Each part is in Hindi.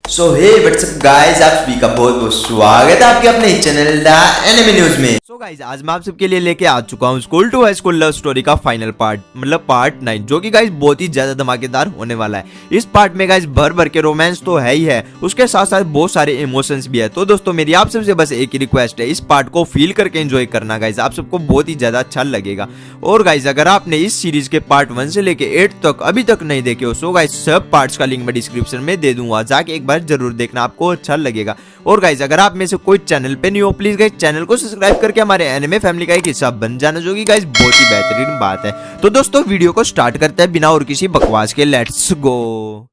सो हे व्हाट्सअप गाइस, आप सभी का बहुत बहुत स्वागत है आपके अपने चैनल द एनिमे न्यूज में। सो गाइस, आज मैं आप सबके लिए लेके आ चुका हूँ school to high school love story का फाइनल पार्ट, मतलब पार्ट 9, जो कि गाइस बहुत ही ज्यादा धमाकेदार होने वाला है। इस पार्ट में गाइस भर भर के रोमांस तो है ही है, उसके साथ साथ बहुत सारे इमोशंस भी है। तो दोस्तों मेरी आप सबसे बस एक ही रिक्वेस्ट है, इस पार्ट को फील करके एंजॉय करना गाइस, आप सबको बहुत ही ज्यादा अच्छा लगेगा। और गाइस अगर आपने इस सीरीज के पार्ट 1 से लेके 8 तक अभी तक नहीं देखे हो, सो गाइस सब पार्ट्स का लिंक मैं डिस्क्रिप्शन में दे दूंगा, जाके एक बार जरूर देखना, आपको अच्छा लगेगा। और गाइस अगर आप में से कोई चैनल पे नहीं हो, प्लीज गाइस चैनल को सब्सक्राइब करके हमारे एनिमे फैमिली का एक हिस्सा बन जाना, जो कि गाइस बहुत ही बेहतरीन बात है। तो दोस्तों वीडियो को स्टार्ट करते हैं बिना और किसी बकवास के, लेट्स गो।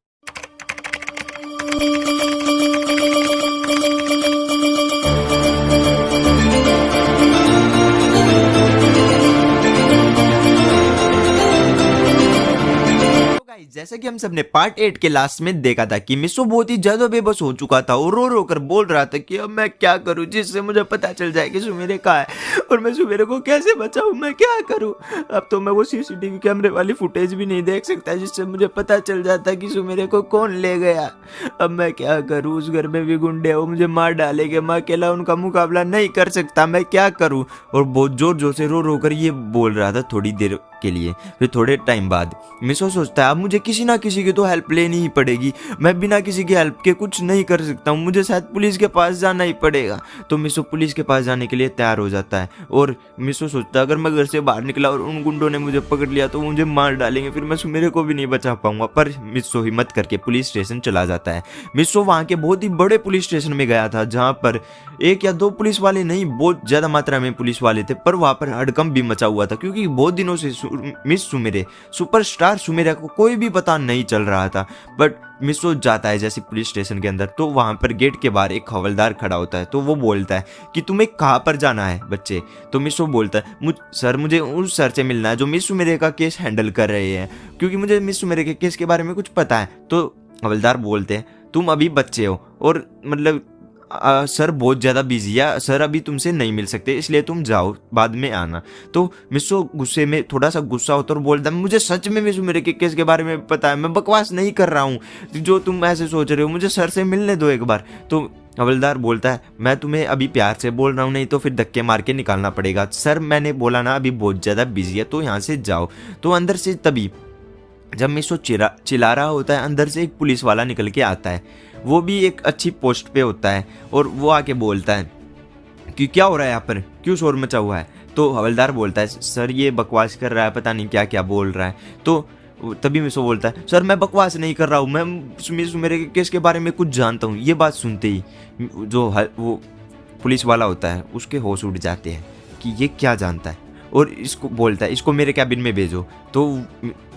जैसा कि हम सबने पार्ट 8 के लास्ट में देखा था कि मिसो बहुत ही ज्यादा बेबस हो चुका था और रो रो कर बोल रहा था कि अब मैं क्या करूं जिससे मुझे पता चल जाए कि सुमेरे कहाँ है और मैं सुमेरे को कैसे बचाऊं, मैं क्या करूं। अब तो मैं वो सीसीटीवी कैमरे वाली फुटेज भी नहीं देख सकता जिससे मुझे पता चल जाता कि सुमेरे को कौन ले गया। अब मैं क्या करूं, उस घर में भी गुंडे हो, मुझे मार डालेंगे, मैं अकेला उनका मुकाबला नहीं कर सकता, मैं क्या करूं। और बहुत जोर जोर से रो रो कर ये बोल रहा था थोड़ी देर के लिए। फिर थोड़े टाइम बाद मिसो सोचता है अब मुझे किसी ना किसी की तो हेल्प लेनी ही पड़ेगी, मैं बिना किसी की हेल्प के कुछ नहीं कर सकता हूँ, मुझे शायद पुलिस के पास जाना ही पड़ेगा। तो मिसो पुलिस के पास जाने के लिए तैयार हो जाता है और मिसो सोचता है अगर मैं घर से बाहर निकला और उन गुंडों ने मुझे पकड़ लिया तो मुझे मार डालेंगे, फिर मैं सुमेरे को भी नहीं बचा पाऊंगा। पर मिसो हिम्मत करके पुलिस स्टेशन चला जाता है। मिसो वहाँ के बहुत ही बड़े पुलिस स्टेशन में गया था, जहाँ पर 1 या 2 पुलिस वाले नहीं, बहुत ज्यादा मात्रा में पुलिस वाले थे। पर वहाँ पर हड़कंप भी मचा हुआ था क्योंकि बहुत दिनों से मिस सुमेरे, सुपरस्टार सुमेरा को कोई भी पता नहीं चल रहा था। बट मिसो जाता है जैसे पुलिस स्टेशन के अंदर, तो वहां पर गेट के बाहर एक हवलदार खड़ा होता है। तो वो बोलता है कि तुम्हें कहाँ पर जाना है बच्चे। तो मिसो बोलता है सर मुझे उस सर से मिलना है जो मिस सुमेरे का केस हैंडल कर रहे हैं, क्योंकि मुझे मिस सुमेरे के केस के बारे में कुछ पता है। तो हवलदार बोलते हैं तुम अभी बच्चे हो और मतलब सर बहुत ज़्यादा बिजी है, सर अभी तुमसे नहीं मिल सकते, इसलिए तुम जाओ, बाद में आना। तो मिसो गुस्से में थोड़ा सा गुस्सा होता और बोलता है मुझे सच में मिसो मेरे केस के बारे में पता है, मैं बकवास नहीं कर रहा हूँ जो तुम ऐसे सोच रहे हो, मुझे सर से मिलने दो एक बार। तो हवलदार बोलता है मैं तुम्हें अभी प्यार से बोल रहा हूँ, नहीं तो फिर धक्के मार के निकालना पड़ेगा। सर मैंने बोला ना अभी बहुत ज़्यादा बिजी है, तो यहाँ से जाओ। तो अंदर से तभी जब मिसो चिल्ला रहा होता है, अंदर से एक पुलिस वाला निकल के आता है, वो भी एक अच्छी पोस्ट पे होता है और वो आके बोलता है कि क्या हो रहा है यहाँ पर, क्यों शोर मचा हुआ है। तो हवलदार बोलता है सर ये बकवास कर रहा है, पता नहीं क्या क्या बोल रहा है। तो तभी मिसो बोलता है सर मैं बकवास नहीं कर रहा हूँ, मैं मेरे केस के बारे में कुछ जानता हूँ। ये बात सुनते ही जो वो पुलिस वाला होता है उसके होश उड़ जाते हैं कि ये क्या जानता है, और इसको बोलता है इसको मेरे कैबिन में भेजो। तो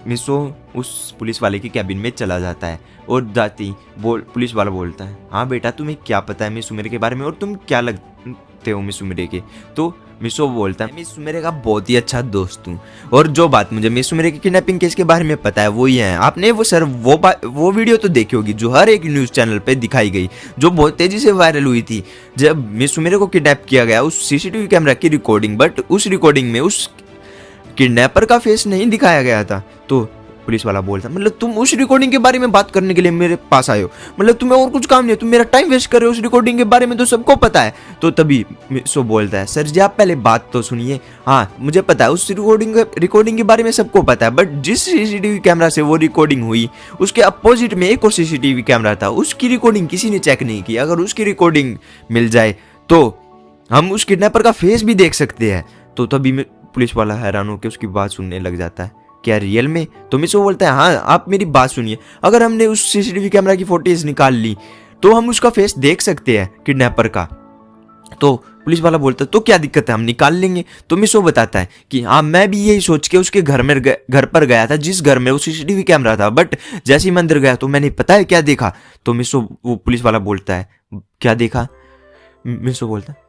मिसो उस पुलिस वाले के कैबिन में चला जाता है और जाती पुलिस वाला बोलता है हाँ बेटा तुम्हें क्या पता है मिस सुमेरे के बारे में और तुम क्या लगते हो मिस सुमेरे के। तो मिसो बोलता है मिस सुमेरे का बहुत ही अच्छा दोस्त हूँ, और जो बात मुझे मिस सुमेरे के किडनैपिंग केस के बारे में पता है वो ही है। आपने वो सर वो वीडियो तो देखी होगी जो हर एक न्यूज़ चैनल पे दिखाई गई, जो बहुत तेजी से वायरल हुई थी जब मिस सुमेरे को किडनैप किया गया, उस सीसीटीवी कैमरा की रिकॉर्डिंग। बट उस रिकॉर्डिंग में उस किडनैपर का फेस नहीं दिखाया गया था। तो पुलिस वाला बोलता मतलब तुम उस रिकॉर्डिंग के बारे में बात करने के लिए मेरे पास आए हो, मतलब तुम्हें और कुछ काम नहीं है, तुम मेरा टाइम वेस्ट कर रहे हो, उस रिकॉर्डिंग के बारे में तो सबको पता है। तो तभी मिसो बोलता है सर जी आप पहले बात तो सुनिए, हाँ मुझे पता है उस रिकॉर्डिंग के बारे में सबको पता है, बट जिस सीसीटीवी कैमरा से वो रिकॉर्डिंग हुई उसके अपोजिट में एक और सीसीटीवी कैमरा था, उसकी रिकॉर्डिंग किसी ने चेक नहीं की। अगर उसकी रिकॉर्डिंग मिल जाए तो हम उस किडनैपर का फेस भी देख सकते हैं। तो तभी पुलिस वाला हैरान होकर उसकी बात सुनने लग जाता है क्या रियल में। तो मिसो बोलता है हाँ आप मेरी बात सुनिए, अगर हमने उस सीसीटीवी कैमरा की फुटेज निकाल ली तो हम उसका फेस देख सकते हैं किडनैपर का। तो पुलिस वाला बोलता है तो क्या दिक्कत है, हम निकाल लेंगे। तो मिसो बताता है कि हाँ मैं भी यही सोच के उसके घर पर गया था जिस घर में वो सीसीटीवी कैमरा था, बट जैसे ही मैं अंदर गया तो मैंने पता है क्या देखा। तो मिसो वो पुलिस वाला बोलता है क्या देखा। मिसो बोलता है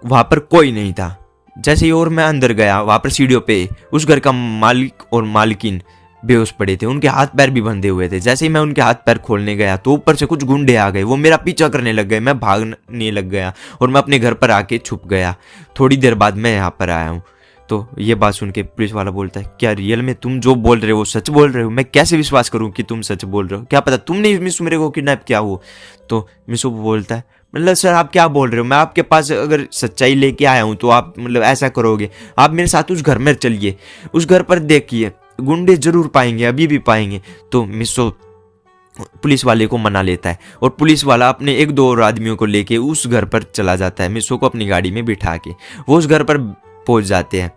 वहां पर कोई नहीं था। जैसे ही और मैं अंदर गया वहां पर सीढ़ियों पे उस घर का मालिक और मालकिन बेहोश पड़े थे, उनके हाथ पैर भी बंधे हुए थे। जैसे ही मैं उनके हाथ पैर खोलने गया तो ऊपर से कुछ गुंडे आ गए, वो मेरा पीछा करने लग गए, मैं भागने लग गया और मैं अपने घर पर आके छुप गया। थोड़ी देर बाद मैं यहाँ पर आया हूँ। तो ये बात सुन के पुलिस वाला बोलता है, क्या रियल में तुम जो बोल रहे हो सच बोल रहे हो? मैं कैसे विश्वास करूं कि तुम सच बोल रहे हो? क्या पता तुमने मिस मेरे को किडनैप किया हो। तो मिसो बोलता है, मतलब सर आप क्या बोल रहे हो? मैं आपके पास अगर सच्चाई लेके आया हूँ तो आप मतलब ऐसा करोगे? आप मेरे साथ उस घर में चलिए, उस घर पर देखिए, गुंडे जरूर पाएंगे, अभी भी पाएंगे। तो मिसो पुलिस वाले को मना लेता है और पुलिस वाला अपने एक दो और आदमियों को लेके उस घर पर चला जाता है, मिसो को अपनी गाड़ी में बिठा के। वो उस घर पर पहुंच जाते हैं।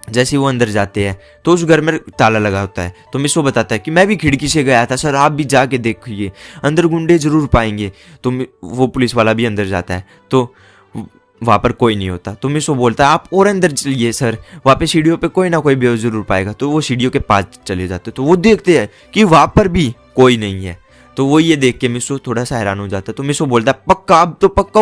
जैसे वो अंदर जाते हैं तो उस घर में ताला लगा होता है। तो मिसो बताता है कि मैं भी खिड़की से गया था सर, आप भी जाके देखिए, अंदर गुंडे जरूर पाएंगे। तो वो पुलिस वाला भी अंदर जाता है तो वहाँ पर कोई नहीं होता। तो मिसो बोलता है, आप और अंदर चलिए सर, वहाँ पे सीढ़ियों पे कोई ना कोई बेहोश जरूर पाएगा। तो वो सीढ़ियों के पास चले जाते तो वो देखते हैं कि वहाँ पर भी कोई नहीं है। तो वो ये देख के मिसो थोड़ा सा हैरान हो जाता है। तो मिसो बोलता है, पक्का अब तो पक्का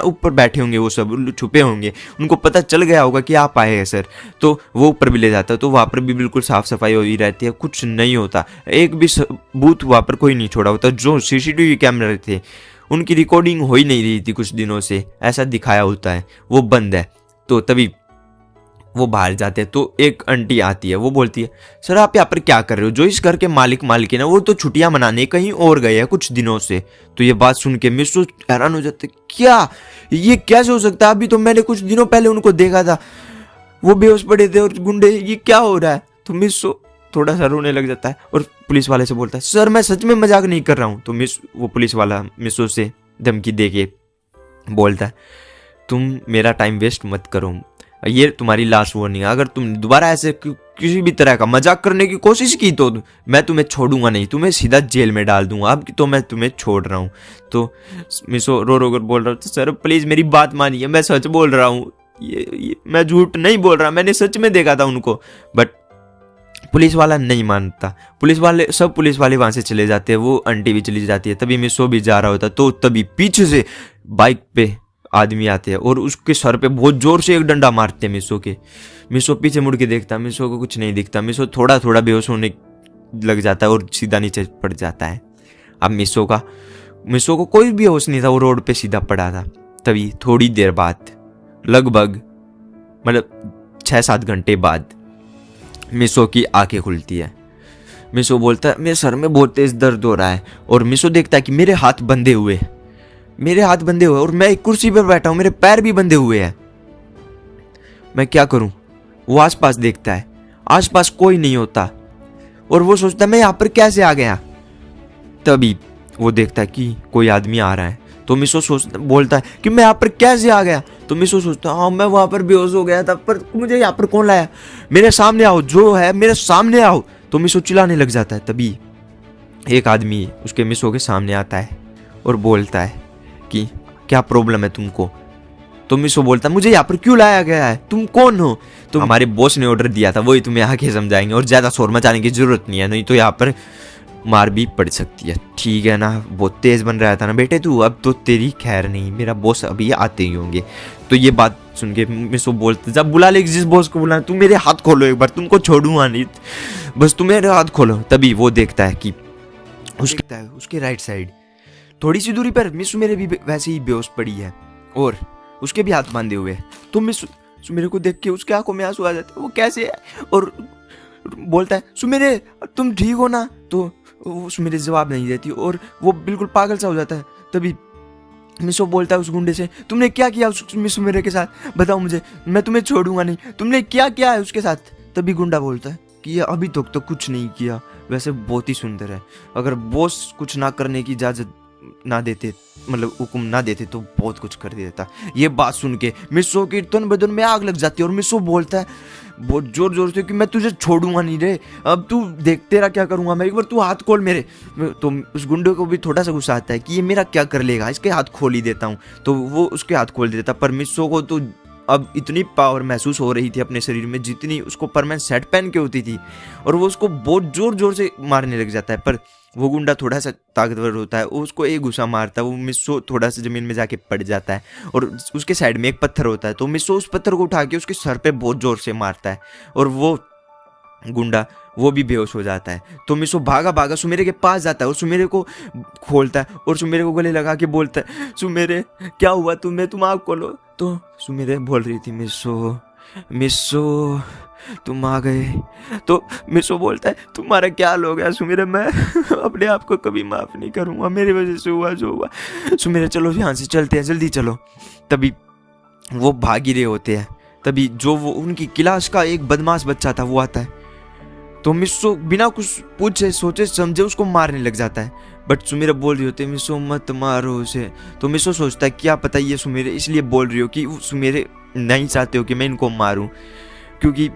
ऊपर बैठे होंगे, वो सब छुपे होंगे, उनको पता चल गया होगा कि आप आए हैं सर। तो वो ऊपर भी ले जाता है। तो वहाँ पर भी बिल्कुल साफ सफाई हुई रहती है, कुछ नहीं होता, एक भी बूथ वहाँ पर कोई नहीं छोड़ा होता। जो सीसीटीवी कैमरे थे उनकी रिकॉर्डिंग हो ही नहीं रही थी कुछ दिनों से, ऐसा दिखाया होता है, वो बंद है। तो तभी वो बाहर जाते हैं तो एक आंटी आती है, वो बोलती है, सर आप यहाँ पर क्या कर रहे हो? जो इस घर के मालिक है वो तो छुट्टियां मनाने कहीं और गए हैं कुछ दिनों से। तो ये बात सुन के मिसो हैरान हो जाते, क्या ये कैसे हो सकता है? अभी तो मैंने कुछ दिनों पहले उनको देखा था, वो बेहोश पड़े थे और गुंडे, ये क्या हो रहा है? तो मिसो थोड़ा सा रोने लग जाता है और पुलिस वाले से बोलता है, सर मैं सच में मजाक नहीं कर रहा हूँ। तो वो पुलिस वाला मिसो से धमकी दे के बोलता है, तुम मेरा टाइम वेस्ट मत करो, ये तुम्हारी लास्ट वार्निंग है। अगर तुम दोबारा ऐसे किसी भी तरह का मजाक करने की कोशिश की तो मैं तुम्हें छोड़ूंगा नहीं, तुम्हें सीधा जेल में डाल दूंगा। अब तो मैं तुम्हें छोड़ रहा हूँ। तो मिसो रो कर बोल रहा था, सर प्लीज मेरी बात मानिए, मैं सच बोल रहा हूँ, ये मैं झूठ नहीं बोल रहा, मैंने सच में देखा था उनको। बट पुलिस वाला नहीं मानता। पुलिस वाले वहां से चले जाते हैं, वो आंटी भी चली जाती है। तभी मिसो भी जा रहा होता तो तभी पीछे से बाइक पे आदमी आते हैं और उसके सर पे बहुत जोर से एक डंडा मारते हैं मिसो के। मिसो पीछे मुड़ के देखता, मिसो को कुछ नहीं दिखता। मिसो थोड़ा थोड़ा बेहोश होने लग जाता है और सीधा नीचे पड़ जाता है। अब मिसो को कोई भी होश नहीं था, वो रोड पे सीधा पड़ा था। तभी थोड़ी देर बाद, लगभग मतलब 6-7 घंटे बाद, मिसो की आंखें खुलती है। मिसो बोलता है, मेरे सर में बहुत तेज दर्द हो रहा है। और मिसो देखता है कि मेरे हाथ बंधे हुए और मैं एक कुर्सी पर बैठा हूं, मेरे पैर भी बंधे हुए हैं, मैं क्या करूं? वो आसपास देखता है, आसपास कोई नहीं होता और वो सोचता है मैं यहां पर कैसे आ गया। तभी वो देखता है कि कोई आदमी आ रहा है। तो मिसो बोलता है कि मैं यहाँ पर कैसे आ गया? तो मिसो सोचता है, हाँ मैं वहां पर बेहोश हो गया था, पर मुझे यहाँ पर कौन लाया? मेरे सामने आओ, जो है मेरे सामने आओ। तो मिसो चिल्लाने लग जाता है। तभी एक आदमी उसके मिसो के सामने आता है और बोलता है कि क्या प्रॉब्लम है तुमको? तो मिसो बोलता है, मुझे यहाँ पर क्यों लाया गया है? तुम कौन हो? तो हमारे बॉस ने ऑर्डर दिया था, वही तुम्हें आके समझाएंगे, और ज्यादा शोर मचाने की जरूरत नहीं है, नहीं तो यहाँ पर मार भी पड़ सकती है, ठीक है ना? बहुत तेज बन रहा था ना बेटे तू, अब तो तेरी खैर नहीं, मेरा बॉस अभी आते ही होंगे। तो ये बात सुन के मिसो बोलते, जब बुला ले जिस बॉस को बुलाना, तुम मेरे हाथ खोलो एक बार, तुमको छोड़ूंगा नहीं, बस तुम मेरे हाथ खोलो। तभी वो देखता है कि उसके राइट साइड थोड़ी सी दूरी पर मिसो मेरे भी वैसे ही बेहोश पड़ी है और उसके भी हाथ बांधे हुए हैं। तो मिसो मेरे को देख के उसके आंखों में आंसू आ जाते हैं, वो कैसे है? और बोलता है, सुमेरे तुम ठीक हो ना? तो वो सुमेरे जवाब नहीं देती और वो बिल्कुल पागल सा हो जाता है। तभी मिसो बोलता है उस गुंडे से, तुमने क्या किया सुमेरे के साथ? बताओ मुझे, मैं तुम्हें छोड़ूंगा नहीं, तुमने क्या किया है उसके साथ? तभी गुंडा बोलता है कि अभी तक तो कुछ नहीं किया, वैसे बहुत ही सुंदर है, अगर बॉस कुछ ना करने की इजाजत ना देते, मतलब हुक्म ना देते तो बहुत कुछ कर देता। ये बात सुन के मिसो की तन बदन में आग लग जाती है और मिसो बोलता है बहुत जोर जोर से कि मैं तुझे छोड़ूंगा नहीं रे, अब तू देख तेरा क्या करूंगा मैं, एक बार तू हाथ खोल मेरे। तो उस गुंडे को भी थोड़ा सा गुस्सा आता है कि ये मेरा क्या कर लेगा, इसके हाथ खोल ही देता हूँ। तो वो उसके हाथ खोल देता, पर मिसो को तो अब इतनी पावर महसूस हो रही थी अपने शरीर में जितनी उसको परमानेंट सेट पहन के होती थी, और वो उसको बहुत जोर जोर से मारने लग जाता है। पर वो गुंडा थोड़ा सा ताकतवर होता है, वो उसको एक घुसा मारता है, वो मिसो थोड़ा सा जमीन में जाके पड़ जाता है और उसके साइड में एक पत्थर होता है। तो मिसो उस पत्थर को उठा के उसके सर पे बहुत जोर से मारता है और वो गुंडा वो भी बेहोश हो जाता है। तो मिसो भागा सुमेरे के पास जाता है और सुमेरे को खोलता है और सुमेरे को गले लगा के बोलता है, सुमेरे क्या हुआ तुम्हें, तुम आँख खोलो। तो सुमेरे बोल रही थी, मिसो मिसो तुम आ गए। तो मिसो बोलता है तुम्हारा क्या हाल हो गया सुमेरे, मैं अपने आप को कभी माफ़ नहीं करूँगा, मेरी वजह से हुआ जो हुआ। सुमेरे चलो यहाँ से चलते हैं, जल्दी चलो। तभी वो भाग ही रहे होते हैं, तभी जो वो उनकी क्लास का एक बदमाश बच्चा था वो आता है। तो मिसो बिना कुछ पूछे सोचे समझे उसको मारने लग जाता है। बट सुमेरे बोल रही होती है मिसो मत मारो उसे। तो मिसो सोचता है क्या पता ये सुमेरे इसलिए बोल रही हो कि सुमेरे नहीं चाहते हो कि मैं इनको मारूं, क्योंकि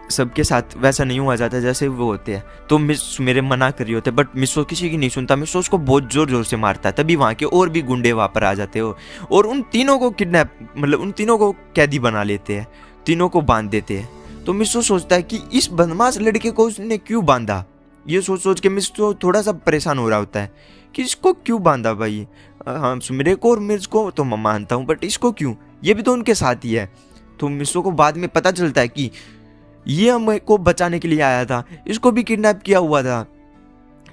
सबके साथ वैसा नहीं हुआ जाता जैसे वो होते हैं। तो मिस सुमेरे मना कर रही होते हैं, बट मिसो किसी की नहीं सुनता। मिसो उसको बहुत जोर जोर से मारता है। तभी वहाँ के और भी गुंडे वहाँ पर आ जाते हो और उन तीनों को किडनैप मतलब उन तीनों को कैदी बना लेते हैं, तीनों को बांध देते हैं। तो मिसो सोचता है कि इस बदमाश लड़के को उसने क्यों बांधा। ये सोच सोच के मिसो थोड़ा सा परेशान हो रहा होता है कि इसको क्यों बांधा भाई। हाँ सुमेरे को और मिर्च को तो मैं मानता हूँ, बट इसको क्यों, ये भी तो उनके साथ ही है। तो मिसो को बाद में पता चलता है कि ये हमको बचाने के लिए आया था, इसको भी किडनैप किया हुआ था।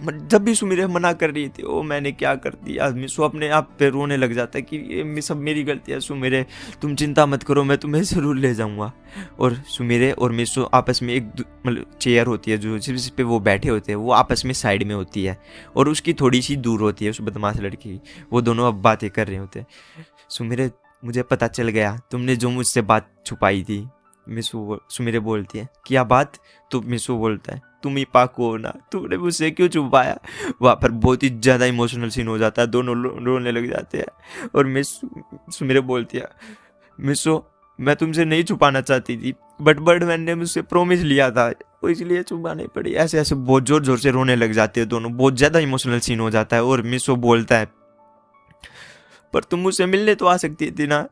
जब भी सुमेरे मना कर रही थी ओ मैंने क्या कर दिया, मिसो अपने आप पे रोने लग जाता है कि ये सब मेरी गलती है। सुमेरे तुम चिंता मत करो, मैं तुम्हें ज़रूर ले जाऊंगा। और सुमेरे और मिसो आपस में एक मतलब चेयर होती है जो जिस पे वो बैठे होते हैं, वो आपस में साइड में होती है और उसकी थोड़ी सी दूर होती है उस बदमाश लड़की की। वो दोनों अब बातें कर रहे होते हैं। सुमेरे मुझे पता चल गया तुमने जो मुझसे बात छुपाई थी। मिसो सुमेरे बोलती है क्या बात। तो मिसो बोलता है तुम ही पाको हो ना, तुमने मुझसे क्यों छुपाया। वहाँ पर बहुत ही ज़्यादा इमोशनल सीन हो जाता है, दोनों रोने लग जाते हैं। और सुमेरे बोलती है मिसो मैं तुमसे नहीं छुपाना चाहती थी, बट बर्डमैन ने मुझसे प्रॉमिस लिया था वो इसलिए छुपानी पड़ी। ऐसे ऐसे बहुत जोर जोर से रोने लग जाते हैं दोनों, बहुत ज़्यादा इमोशनल सीन हो जाता है। और मिसो बोलता है पर तुम मुझसे मिलने तो आ सकती थी ना,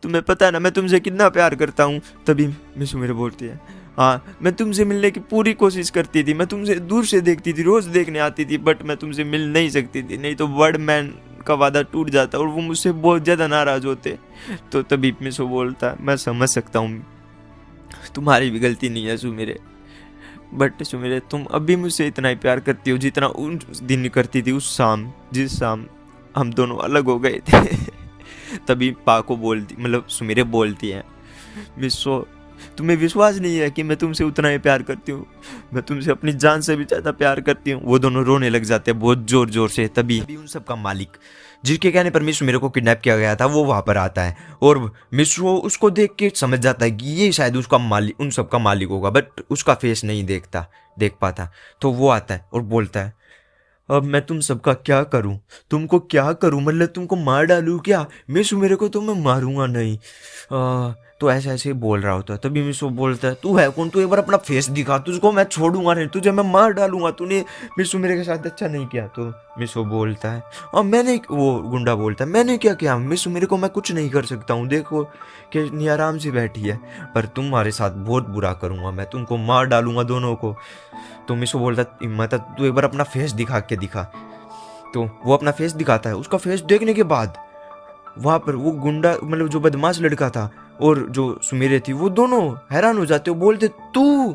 तुम्हें पता है ना मैं तुमसे कितना प्यार करता हूँ। तभी मिसो मेरे बोलती है हाँ मैं तुमसे मिलने की पूरी कोशिश करती थी, मैं तुमसे दूर से देखती थी, रोज़ देखने आती थी, बट मैं तुमसे मिल नहीं सकती थी, नहीं तो बर्डमैन का वादा टूट जाता और वो मुझसे बहुत ज़्यादा नाराज़ होते। तो तभी मिसो बोलता है मैं समझ सकता हूँ तुम्हारी भी गलती नहीं है सुमेरे, बट सुमेरे तुम अभी मुझसे इतना ही प्यार करती हो जितना उन दिन करती थी उस शाम जिस शाम हम दोनों अलग हो गए थे। तभी पाको बोलती मतलब सुमेरे बोलती है मिसो तुम्हें विश्वास नहीं है कि मैं तुमसे उतना ही प्यार करती हूँ, मैं तुमसे अपनी जान से भी ज़्यादा प्यार करती हूँ। वो दोनों रोने लग जाते हैं बहुत जोर जोर से। तभी उन सब का मालिक जिसके कहने पर मिसो मेरे को किडनैप किया गया था वो वहाँ पर आता है और मिसो उसको देख के समझ जाता है कि ये शायद उसका मालिक उन सब का मालिक होगा, बट उसका फेस नहीं देख पाता। तो वो आता है और बोलता है अब मैं तुम सबका क्या करूं, तुमको क्या करूं, मतलब तुमको मार डालूं क्या। मिसो मेरे को तो मैं मारूंगा नहीं। तो ऐसे ऐसे बोल रहा होता है। तभी मिसो बोलता है तू है कौन, तू एक बार अपना फेस दिखा, तुझको मैं छोड़ूंगा नहीं, तुझे मैं मार डालूंगा, तूने मिसो मेरे के साथ अच्छा नहीं किया। तो मिसो बोलता है और मैंने वो गुंडा बोलता है मैंने क्या किया मिसो मेरे को, मैं कुछ नहीं कर सकता हूँ, देखो कि आराम से बैठी है, पर तुम्हारे साथ बहुत बुरा करूँगा, मैं तुमको मार डालूंगा दोनों को। तो मिसो बोलता है हिम्मत तू एक बार अपना फेस दिखा के दिखा। तो वो अपना फेस दिखाता है। उसका फेस देखने के बाद वहाँ पर वो गुंडा मतलब जो बदमाश लड़का था और जो सुमेरे थी वो दोनों हैरान हो जाते हो, बोलते तू।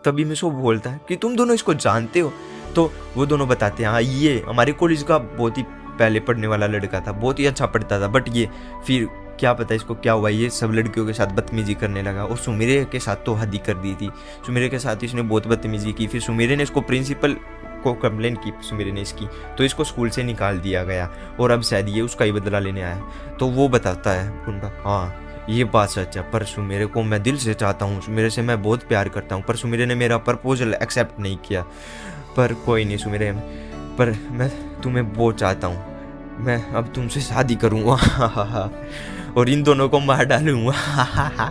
तभी मिसो बोलता है कि तुम दोनों इसको जानते हो। तो वो दोनों बताते हैं हाँ ये हमारे कॉलेज का बहुत ही पहले पढ़ने वाला लड़का था, बहुत ही अच्छा पढ़ता था, बट ये फिर क्या पता इसको क्या हुआ, ये सब लड़कियों के साथ बदतमीजी करने लगा और सुमेरे के साथ तो हद ही कर दी थी। सुमेरे के साथ इसने बहुत बदतमीजी की। फिर सुमेरे ने इसको प्रिंसिपल को कंप्लेंट की सुमेरे ने इसकी, तो इसको स्कूल से निकाल दिया गया और अब शायद ये उसका ही बदला लेने आया। तो वो बताता है गुंडा हाँ ये बात सच है, पर सुमेरे को मैं दिल से चाहता हूँ, सुमेरे से मैं बहुत प्यार करता हूँ, पर सुमेरे ने मेरा प्रपोजल एक्सेप्ट नहीं किया। पर कोई नहीं सुमेरे, पर मैं तुम्हें बहुत चाहता हूँ, मैं अब तुमसे शादी करूँगा और इन दोनों को मार डालूंगा।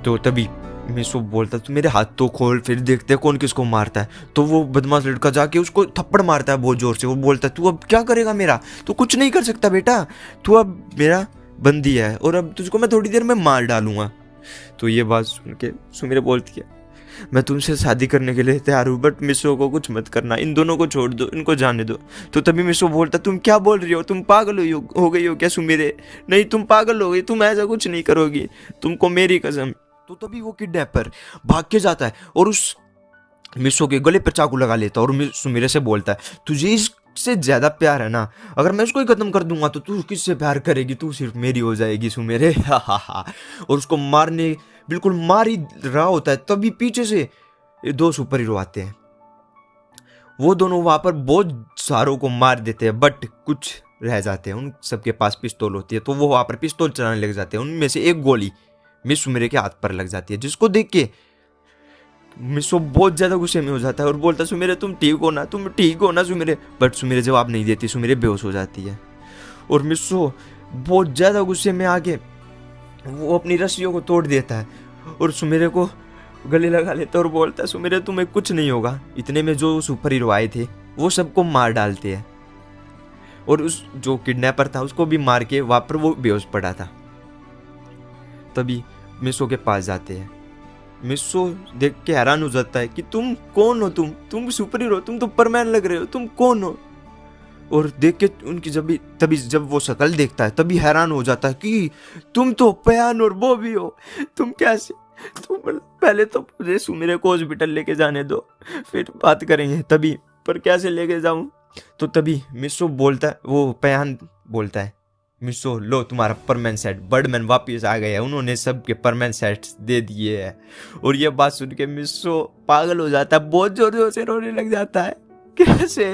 तो तभी मिसो बोलता तू मेरे हाथ तो खोल फिर देखते कौन किसको मारता है। तो वो बदमाश लड़का जाके उसको थप्पड़ मारता है बहुत जोर से। वो बोलता है तू अब क्या करेगा मेरा, तू कुछ नहीं कर सकता बेटा, तू अब मेरा बंदी है और अब तुझको मैं थोड़ी देर में मार डालूंगा। तो ये बात सुन के सुमेरे बोलती है मैं तुमसे शादी करने के लिए तैयार हूँ, बट मिसो को कुछ मत करना, इन दोनों को छोड़ दो, इनको जाने दो। तो तभी मिसो बोलता तुम क्या बोल रही हो, तुम पागल हो गई हो क्या सुमेरे, नहीं तुम पागल हो गई, तुम ऐसा कुछ नहीं करोगी, तुमको मेरी कसम। तो तभी वो किडनैपर भाग के जाता है और उस मिसो के गले पर चाकू लगा लेता है और सुमेरे से बोलता है तुझे इस से ज्यादा प्यार है ना, अगर मैं उसको ही खत्म कर दूंगा तो तू किससे प्यार करेगी, तू सिर्फ मेरी हो जाएगी सुमेरे। हा। और उसको मारने बिल्कुल मार ही रहा होता है, तभी पीछे से ये दो सुपर हीरो आते हैं। वो दोनों वहां पर बहुत सारों को मार देते हैं, बट कुछ रह जाते हैं, उन सबके पास पिस्तौल होती है, तो वो वहां पर पिस्तौल चलाने लग जाते हैं। उनमें से एक गोली मिस सुमेरे के हाथ पर लग जाती है, जिसको देख के मिसो बहुत ज्यादा गुस्से में हो जाता है और बोलता है सुमेरे तुम ठीक हो ना, तुम ठीक हो ना सुमेरे। बट सुमेरे जवाब नहीं देती, सुमेरे बेहोश हो जाती है। और मिसो बहुत ज्यादा गुस्से में आके वो अपनी रस्सियों को तोड़ देता है और सुमेरे को गले लगा लेता है और बोलता है सुमेरे तुम्हें कुछ नहीं होगा। इतने में जो सुपर हीरो आए थे वो सबको मार डालते हैं और उस जो किडनैपर था उसको भी मार के वहां पर वो बेहोश पड़ा था। तभी मिसो के पास जाते हैं। मिसो देख के हैरान हो जाता है कि तुम कौन हो, तुम सुपर हीरो, तुम तो परमैन लग रहे हो, तुम कौन हो। और देख के उनकी तभी जब वो शक्ल देखता है तभी हैरान हो जाता है कि तुम तो पयान और वो भी हो, तुम कैसे, तुम पहले तो मुझे सुमेरे को हॉस्पिटल लेके जाने दो फिर बात करेंगे, तभी पर कैसे लेके जाऊं। तो तभी मिसो बोलता है, वो पयान बोलता है मिसो लो तुम्हारा परमानेंट सेट, बर्डमैन वापिस आ गए हैं, उन्होंने सबके परमानेंट सेट्स दे दिए हैं। और ये बात सुन के मिसो पागल हो जाता है, बहुत जोर जोर से रोने लग जाता है। कैसे,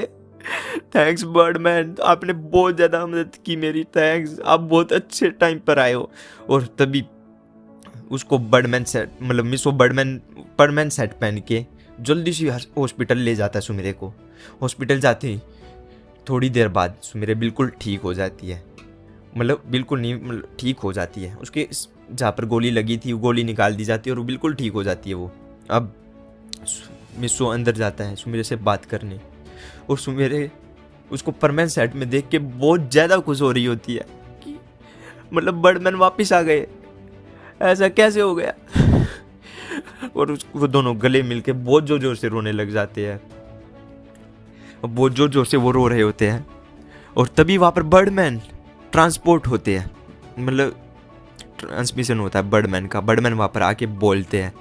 थैंक्स बर्डमैन, आपने बहुत ज्यादा मदद की मेरी, थैंक्स, आप बहुत अच्छे टाइम पर आए हो। और तभी उसको बर्डमैन सेट मतलब मिसो बर्डमैन परमानेंट सेट पहन के जल्दी से हॉस्पिटल ले जाता है सुमेरे को। हॉस्पिटल जाते ही थोड़ी देर बाद सुमेरे बिल्कुल ठीक हो जाती है, मतलब बिल्कुल नहीं, मतलब ठीक हो जाती है। उसके जहाँ पर गोली लगी थी वो गोली निकाल दी जाती है और वो बिल्कुल ठीक हो जाती है वो। अब मिसो अंदर जाता है सुमेरे से बात करने और सुमेरे उसको परमानेंट सेट में देख के बहुत ज़्यादा खुश हो रही होती है कि मतलब बर्डमैन वापस आ गए, ऐसा कैसे हो गया। और वो दोनों गले मिलके बहुत जोर जोर से रोने लग जाते हैं, बहुत जोर जोर से वो रो रहे होते हैं। और तभी वहाँ पर बर्डमैन ट्रांसपोर्ट होते हैं, मतलब ट्रांसमिशन होता है बर्डमैन का। बर्डमैन वहाँ पर आके बोलते हैं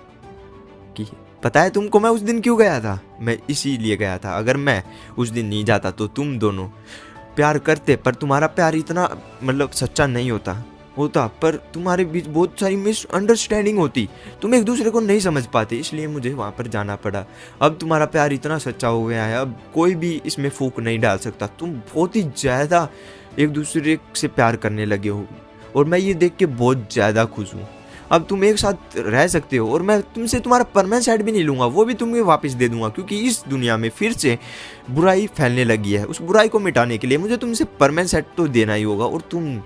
कि पता है तुमको मैं उस दिन क्यों गया था, मैं इसीलिए गया था, अगर मैं उस दिन नहीं जाता तो तुम दोनों प्यार करते, पर तुम्हारा प्यार इतना मतलब सच्चा नहीं होता, पर तुम्हारे बीच बहुत सारी मिसअंडरस्टैंडिंग होती, तुम एक दूसरे को नहीं समझ पाते, इसलिए मुझे वहाँ पर जाना पड़ा। अब तुम्हारा प्यार इतना सच्चा हो गया है, अब कोई भी इसमें फूंक नहीं डाल सकता, तुम बहुत ही ज़्यादा एक दूसरे से प्यार करने लगे हो और मैं ये देख के बहुत ज़्यादा खुश हूँ। अब तुम एक साथ रह सकते हो और मैं तुमसे तुम्हारा परमानेंट सेट भी नहीं लूँगा, वो भी तुम्हें वापस दे दूंगा, क्योंकि इस दुनिया में फिर से बुराई फैलने लगी है। उस बुराई को मिटाने के लिए मुझे तुमसे परमानेंट सेट तो देना ही होगा और तुम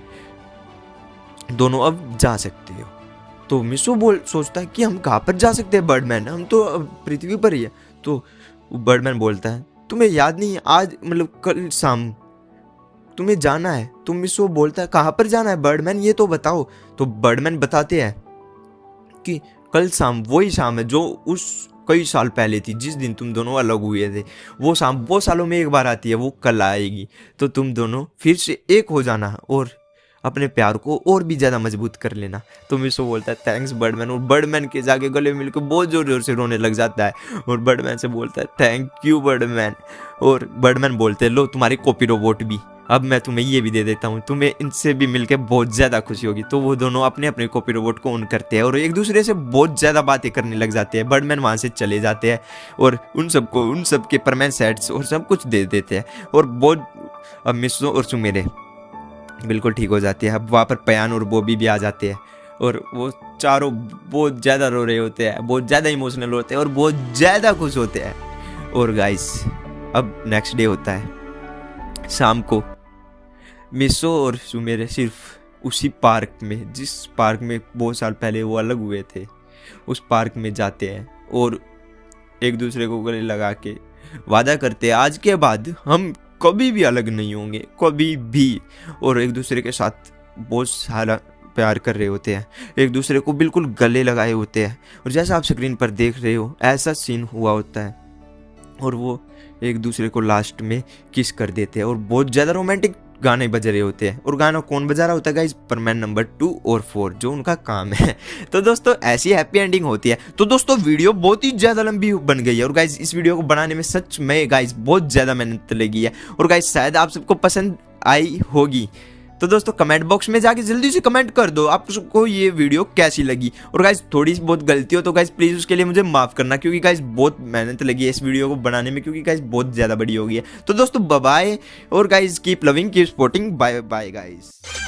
दोनों अब जा सकते हो। तो मिसो सोचता है कि हम कहाँ पर जा सकते हैं बर्डमैन, हम तो पृथ्वी पर ही है। तो बर्डमैन बोलता है तुम्हें याद नहीं है आज मतलब कल शाम तुम्हें जाना है। तो मिसो बोलता है कहाँ पर जाना है बर्डमैन, ये तो बताओ। तो बर्डमैन बताते हैं कि कल शाम वही शाम है जो उस कई साल पहले थी, जिस दिन तुम दोनों अलग हुए थे। वो शाम बहुत सालों में एक बार आती है, वो कल आएगी, तो तुम दोनों फिर से एक हो जाना और अपने प्यार को और भी ज़्यादा मजबूत कर लेना। तो मिसो बोलता है थैंक्स बर्डमैन, और बर्डमैन के जाके गले मिलकर बहुत ज़ोर ज़ोर से रोने लग जाता है और बर्डमैन से बोलता है थैंक यू बर्डमैन। और बर्डमैन बोलते हैं लो तुम्हारी कॉपी रोबोट भी, अब मैं तुम्हें ये भी दे देता हूँ, तुम्हें इनसे भी मिलकर बहुत ज़्यादा खुशी होगी। तो वो दोनों अपने अपने कॉपी रोबोट को ऑन करते हैं और एक दूसरे से बहुत ज़्यादा बातें करने लग जाते हैं। बर्डमैन वहाँ से चले जाते हैं और उन सबके परमानेंट सेट्स और सब कुछ दे देते हैं और बहुत अब मिसो और सुमेरे बिल्कुल ठीक हो जाती है। अब वहाँ पर पयान और बॉबी भी आ जाते हैं और वो चारों बहुत ज़्यादा रो रहे होते हैं, बहुत ज़्यादा इमोशनल होते हैं और बहुत ज़्यादा खुश होते हैं। और गाइस अब नेक्स्ट डे होता है, शाम को मिसो और सुमेरे सिर्फ उसी पार्क में, जिस पार्क में बहुत साल पहले वो अलग हुए थे, उस पार्क में जाते हैं और एक दूसरे को गले लगा के वादा करते हैं आज के बाद हम कभी भी अलग नहीं होंगे, कभी भी। और एक दूसरे के साथ बहुत सारा प्यार कर रहे होते हैं, एक दूसरे को बिल्कुल गले लगाए होते हैं और जैसा आप स्क्रीन पर देख रहे हो ऐसा सीन हुआ होता है। और वो एक दूसरे को लास्ट में किस कर देते हैं और बहुत ज़्यादा रोमांटिक गाने बज रहे होते हैं, और गाना कौन बजा रहा होता है गाइस, परमैन नंबर 2 और 4, जो उनका काम है। तो दोस्तों ऐसी हैप्पी एंडिंग होती है। तो दोस्तों वीडियो बहुत ही ज्यादा लंबी बन गई है, और गाइस इस वीडियो को बनाने में सच में गाइस बहुत ज्यादा मेहनत लगी है, और गाइस शायद आप सबको पसंद आई होगी। तो दोस्तों कमेंट बॉक्स में जाके जल्दी से कमेंट कर दो आप सबको ये वीडियो कैसी लगी, और गाइस थोड़ी सी बहुत गलती हो तो गाइस प्लीज उसके लिए मुझे माफ करना, क्योंकि गाइस बहुत मेहनत लगी है इस वीडियो को बनाने में, क्योंकि गाइस बहुत ज्यादा बड़ी हो गई है। तो दोस्तों बाय बाय, और guys keep loving keep supporting, bye bye guys.